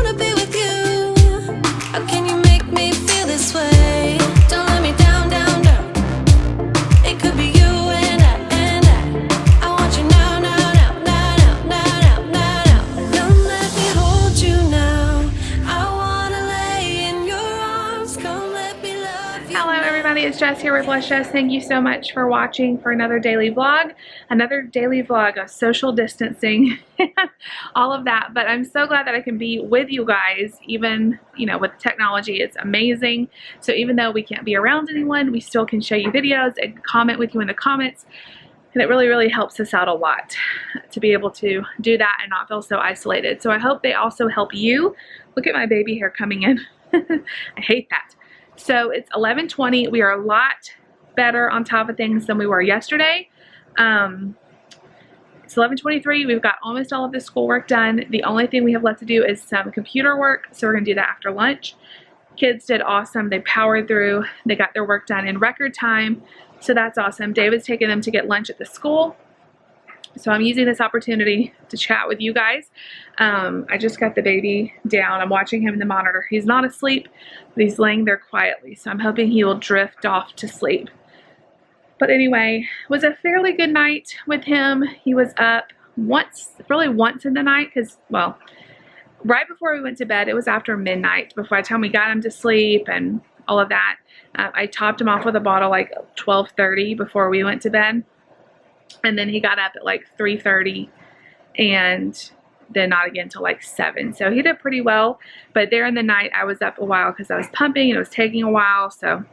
wanna be with you. How can you make me feel this way? Don't let me down, down, down. It could be you and I want you now, now, now, now, now, now, now, now. Come let me hold you now. I wanna lay in your arms. Come let me love you. Hello everybody, it's Jess here with Jess. Thank you so much for watching for another daily vlog of social distancing and all of that. But I'm so glad that I can be with you guys, even, you know, with technology. It's amazing. So even though we can't be around anyone, we still can show you videos and comment with you in the comments. And it really, really helps us out a lot to be able to do that and not feel so isolated. So I hope they also help you. Look at my baby hair coming in. I hate that. So it's 11:20. We are a lot better on top of things than we were yesterday. It's 11:23. We've got almost all of the schoolwork done. The only thing we have left to do is some computer work. So we're going to do that after lunch. Kids did awesome. They powered through. They got their work done in record time. So that's awesome. David's taking them to get lunch at the school. So I'm using this opportunity to chat with you guys. I just got the baby down. I'm watching him in the monitor. He's not asleep, but he's laying there quietly. So I'm hoping he will drift off to sleep. But anyway, it was a fairly good night with him. He was up once in the night because, well, right before we went to bed, it was after midnight. Before the time we got him to sleep and all of that, I topped him off with a bottle like 12:30 before we went to bed. And then he got up at like 3:30 and then not again until like 7. So he did pretty well. But there in the night, I was up a while because I was pumping and it was taking a while. So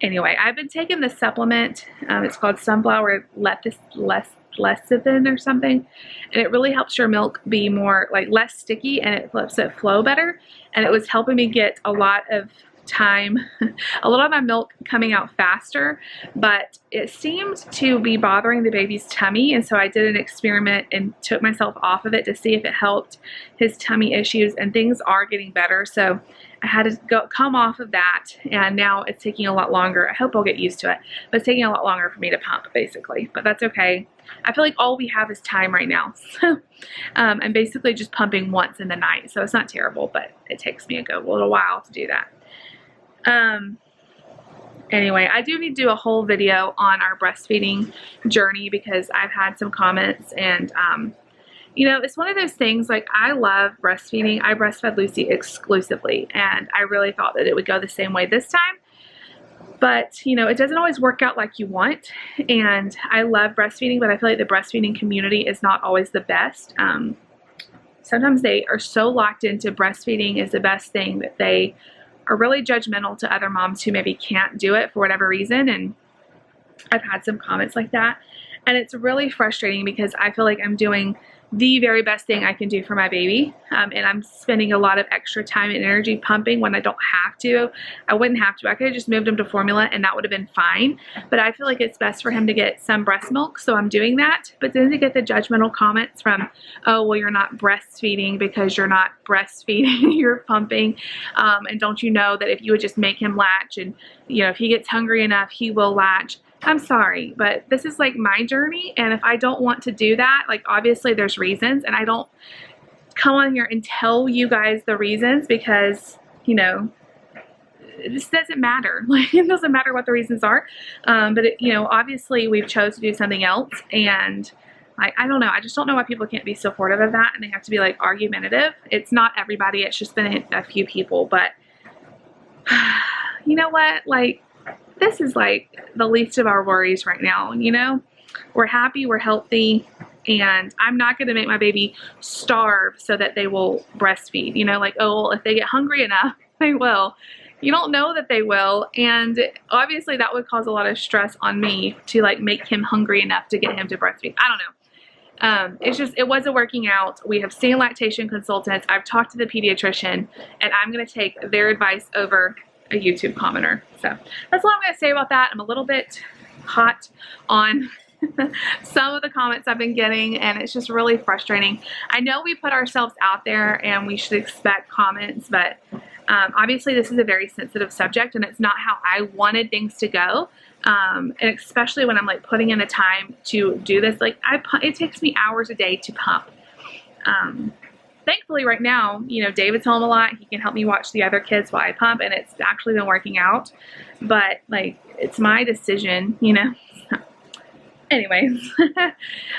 anyway, I've been taking this supplement. It's called Sunflower Lecithin or something. And it really helps your milk be more like less sticky and it lets it flow better. And it was helping me get a lot of my milk coming out faster, but it seemed to be bothering the baby's tummy. And so I did an experiment and took myself off of it to see if it helped his tummy issues, and things are getting better. So I had to come off of that, and now it's taking a lot longer. I hope I'll get used to it, but it's taking a lot longer for me to pump basically, but that's okay. I feel like all we have is time right now. So I'm basically just pumping once in the night. So it's not terrible, but it takes me a little while to do that. Anyway, I do need to do a whole video on our breastfeeding journey because I've had some comments and, you know, it's one of those things, like, I love breastfeeding. I breastfed Lucy exclusively, and I really thought that it would go the same way this time. But, you know, it doesn't always work out like you want, and I love breastfeeding, but I feel like the breastfeeding community is not always the best. Sometimes they are so locked into breastfeeding is the best thing that they are really judgmental to other moms who maybe can't do it for whatever reason. And I've had some comments like that, and it's really frustrating because I feel like I'm doing the very best thing I can do for my baby, and I'm spending a lot of extra time and energy pumping when I don't have to. I wouldn't have to. I could have just moved him to formula and that would have been fine, but I feel like it's best for him to get some breast milk, so I'm doing that. But then to get the judgmental comments from, oh, well, you're not breastfeeding because you're not breastfeeding, you're pumping, and don't you know that if you would just make him latch, and, you know, if he gets hungry enough, he will latch. I'm sorry, but this is like my journey, and if I don't want to do that, like, obviously there's reasons, and I don't come on here and tell you guys the reasons because, you know, it just doesn't matter. Like, it doesn't matter what the reasons are, but it, you know, obviously we've chose to do something else, and I don't know. I just don't know why people can't be supportive of that, and they have to be like argumentative. It's not everybody. It's just been a few people, but you know what? Like, this is like the least of our worries right now, you know? We're happy, we're healthy, and I'm not going to make my baby starve so that they will breastfeed, you know? Like, oh, well, if they get hungry enough, they will. You don't know that they will, and obviously that would cause a lot of stress on me to, like, make him hungry enough to get him to breastfeed. I don't know. It's just, it wasn't working out. We have seen lactation consultants. I've talked to the pediatrician, and I'm going to take their advice over a YouTube commenter. So that's all I'm going to say about that. I'm a little bit hot on some of the comments I've been getting, and it's just really frustrating. I know we put ourselves out there and we should expect comments, but obviously this is a very sensitive subject, and it's not how I wanted things to go. And especially when I'm like putting in the time to do this, like it takes me hours a day to pump. thankfully right now, you know, David's home a lot. He can help me watch the other kids while I pump, and it's actually been working out. But like, it's my decision, you know. Anyways,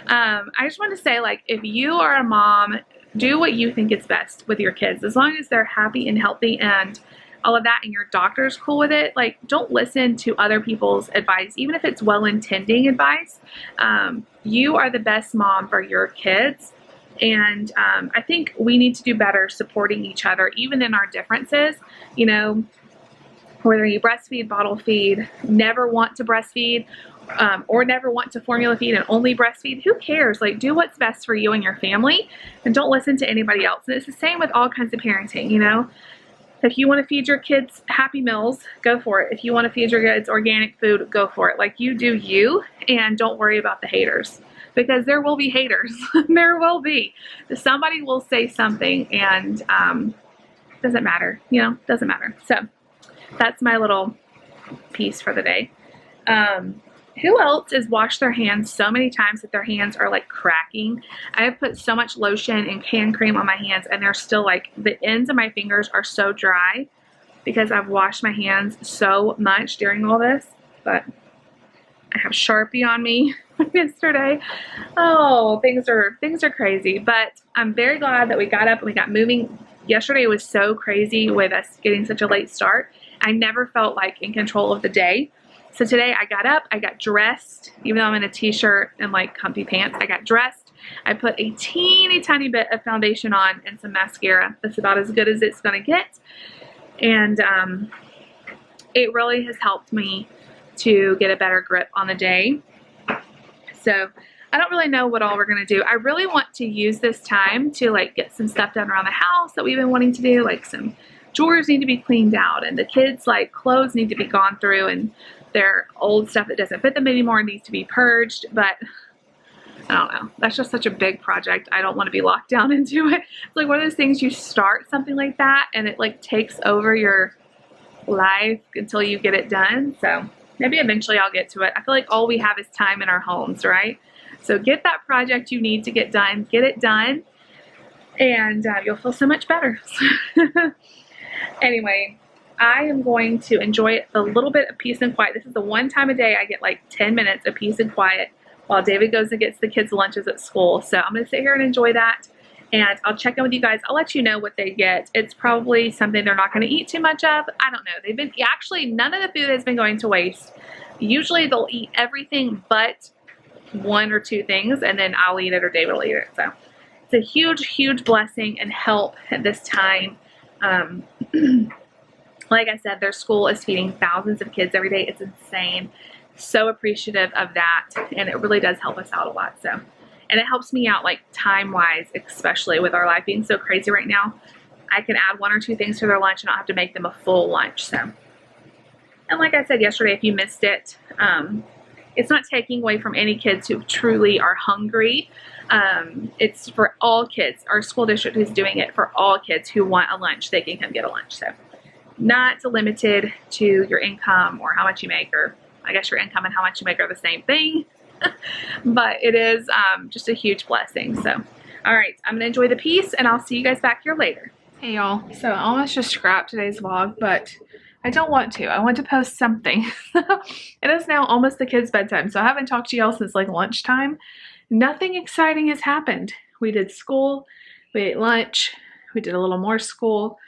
I just want to say, like, if you are a mom, do what you think is best with your kids, as long as they're happy and healthy and all of that, and your doctor's cool with it. Like, don't listen to other people's advice, even if it's well-intending advice. You are the best mom for your kids. And I think we need to do better supporting each other, even in our differences. You know, whether you breastfeed, bottle feed, never want to breastfeed, or never want to formula feed and only breastfeed, who cares? Like, do what's best for you and your family, and don't listen to anybody else. And it's the same with all kinds of parenting, you know. If you want to feed your kids Happy Meals, go for it. If you want to feed your kids organic food, go for it. Like, you do you, and don't worry about the haters, because there will be haters. There will be. Somebody will say something, and doesn't matter, you know, doesn't matter. So that's my little piece for the day. Who else has washed their hands so many times that their hands are like cracking? I have put so much lotion and hand cream on my hands, and they're still like, the ends of my fingers are so dry because I've washed my hands so much during all this. But I have Sharpie on me yesterday. Oh, things are crazy. But I'm very glad that we got up and we got moving. Yesterday was so crazy with us getting such a late start. I never felt like in control of the day. So today I got up, I got dressed, even though I'm in a t-shirt and like comfy pants, I got dressed. I put a teeny tiny bit of foundation on and some mascara. That's about as good as it's gonna get. And it really has helped me to get a better grip on the day. So I don't really know what all we're gonna do. I really want to use this time to like get some stuff done around the house that we've been wanting to do, like some drawers need to be cleaned out, and the kids' like clothes need to be gone through, and their old stuff that doesn't fit them anymore needs to be purged. But I don't know. That's just such a big project. I don't want to be locked down into it. It's like one of those things, you start something like that and it like takes over your life until you get it done. So maybe eventually I'll get to it. I feel like all we have is time in our homes, right? So get that project you need to get done, get it done, and you'll feel so much better. Anyway, I am going to enjoy a little bit of peace and quiet. This is the one time a day I get like 10 minutes of peace and quiet while David goes and gets the kids' lunches at school. So I'm going to sit here and enjoy that, and I'll check in with you guys. I'll let you know what they get. It's probably something they're not going to eat too much of. I don't know. They've been, actually, none of the food has been going to waste. Usually they'll eat everything but one or two things, and then I'll eat it or David will eat it. So it's a huge, huge blessing and help at this time. Like I said, their school is feeding thousands of kids every day. It's insane. So appreciative of that, and it really does help us out a lot. So, and it helps me out like time-wise, especially with our life being so crazy right now. I can add one or two things to their lunch and not have to make them a full lunch. So, and like I said yesterday, if you missed it, it's not taking away from any kids who truly are hungry. It's for all kids. Our school district is doing it for all kids who want a lunch. They can come get a lunch. So not limited to your income or how much you make, or I guess your income and how much you make are the same thing. But it is just a huge blessing. So, all right, I'm gonna enjoy the peace, and I'll see you guys back here later. Hey y'all, so I almost just scrapped today's vlog, but I don't want to. I want to post something. It is now almost the kids' bedtime, so I haven't talked to y'all since like lunchtime. Nothing exciting has happened. We did school, we ate lunch, we did a little more school.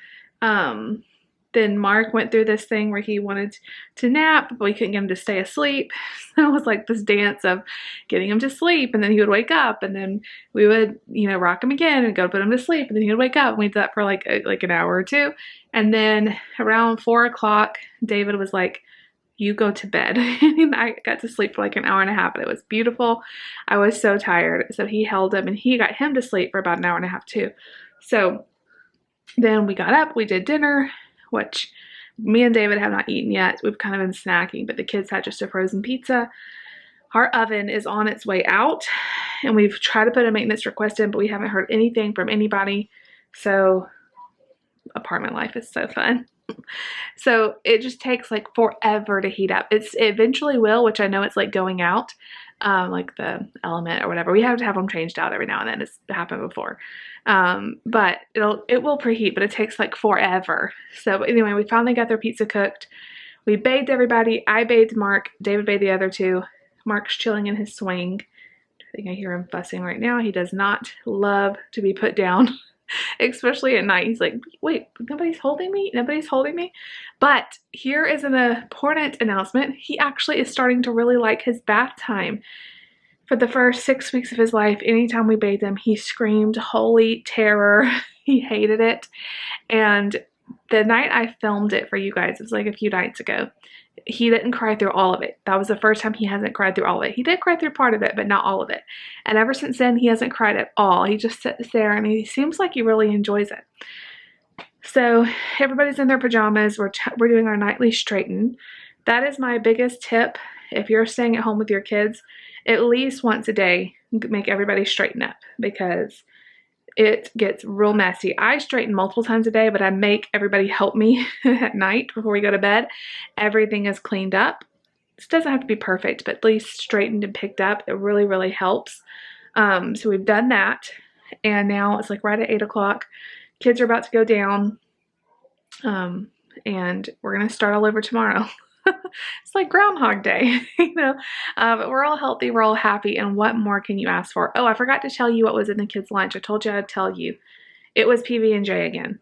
Then Mark went through this thing where he wanted to nap, but we couldn't get him to stay asleep. So it was like this dance of getting him to sleep, and then he would wake up, and then we would, you know, rock him again and go put him to sleep, and then he would wake up. And we did that for like an hour or two. And then around 4 o'clock, David was like, you go to bed. And I got to sleep for like an hour and a half, and it was beautiful. I was so tired. So he held him, and he got him to sleep for about an hour and a half too. So then we got up, we did dinner, which me and David have not eaten yet. We've kind of been snacking, but the kids had just a frozen pizza. Our oven is on its way out, and we've tried to put a maintenance request in, but we haven't heard anything from anybody. So apartment life is so fun. So it just takes like forever to heat up. It eventually will, which I know it's like going out, like the element or whatever. We have to have them changed out every now and then. It's happened before. But it will preheat, but it takes like forever. So anyway, we finally got their pizza cooked. We bathed everybody. I bathed Mark. David bathed the other two. Mark's chilling in his swing. I think I hear him fussing right now. He does not love to be put down, especially at night. He's like, wait, nobody's holding me? Nobody's holding me? But here is an important announcement. He actually is starting to really like his bath time. For the first 6 weeks of his life, anytime we bathed him, he screamed holy terror. He hated it. And the night I filmed it for you guys, it was like a few nights ago, he didn't cry through all of it. That was the first time he hasn't cried through all of it. He did cry through part of it, but not all of it. And ever since then, he hasn't cried at all. He just sits there and he seems like he really enjoys it. So everybody's in their pajamas. We're doing our nightly straighten. That is my biggest tip. If you're staying at home with your kids, at least once a day, make everybody straighten up, because it gets real messy. I straighten multiple times a day, but I make everybody help me at night before we go to bed. Everything is cleaned up. This doesn't have to be perfect, but at least straightened and picked up. It really, really helps. So we've done that, and now it's like right at 8 o'clock. Kids are about to go down, and we're going to start all over tomorrow. It's like Groundhog Day, you know, but we're all healthy, we're all happy, and what more can you ask for? Oh, I forgot to tell you what was in the kids' lunch. I told you I'd tell you. It was PB&J again.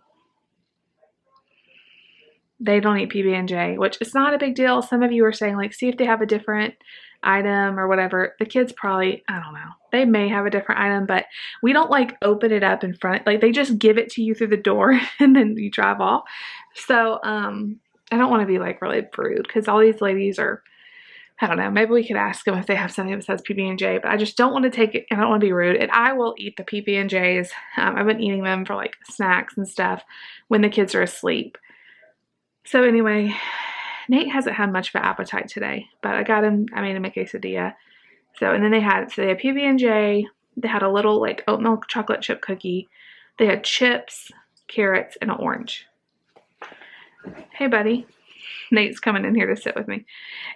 They don't eat PB&J, which is not a big deal. Some of you are saying, like, see if they have a different item or whatever. The kids probably, I don't know, they may have a different item, but we don't like open it up in front. Like, they just give it to you through the door and then you drive off. So, I don't want to be like really rude, because all these ladies are, I don't know, maybe we could ask them if they have something that says PB&J, but I just don't want to take it, and I don't want to be rude. And I will eat the PB&Js. I've been eating them for like snacks and stuff when the kids are asleep. So anyway, Nate hasn't had much of an appetite today, but I made him a quesadilla. So, and then they had PB&J, they had a little like oat milk chocolate chip cookie, they had chips, carrots, and an orange. Hey, buddy. Nate's coming in here to sit with me.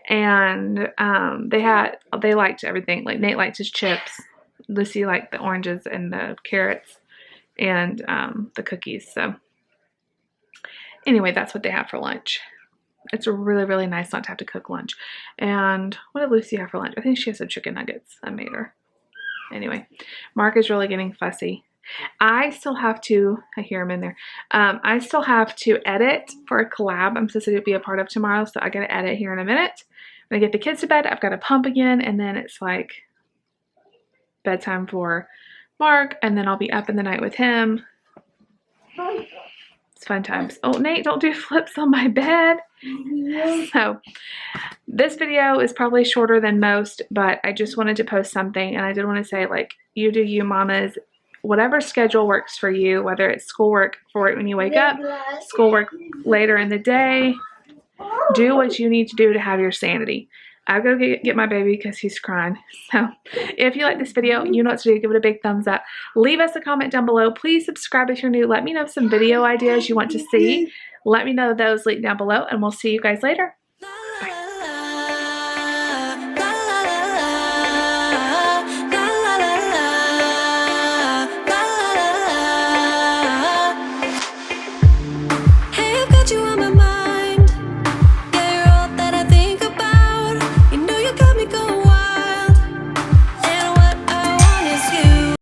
And they liked everything. Like, Nate liked his chips. Lucy liked the oranges and the carrots and the cookies. So anyway, that's what they have for lunch. It's really, really nice not to have to cook lunch. And what did Lucy have for lunch? I think she has some chicken nuggets I made her. Anyway, Mark is really getting fussy. I still have to, I hear him in there, I still have to edit for a collab I'm supposed to be a part of tomorrow, so I gotta edit here in a minute. When I get the kids to bed, I've got to pump again, and then it's like bedtime for Mark, and then I'll be up in the night with him. It's fun times. Oh, Nate, don't do flips on my bed. So this video is probably shorter than most, but I just wanted to post something, and I did want to say, like, you do you, mamas. Whatever schedule works for you, whether it's schoolwork for it when you wake up, schoolwork later in the day, do what you need to do to have your sanity. I'll go get my baby because he's crying. So if you like this video, you know what to do. Give it a big thumbs up. Leave us a comment down below. Please subscribe if you're new. Let me know some video ideas you want to see. Let me know those linked down below, and we'll see you guys later.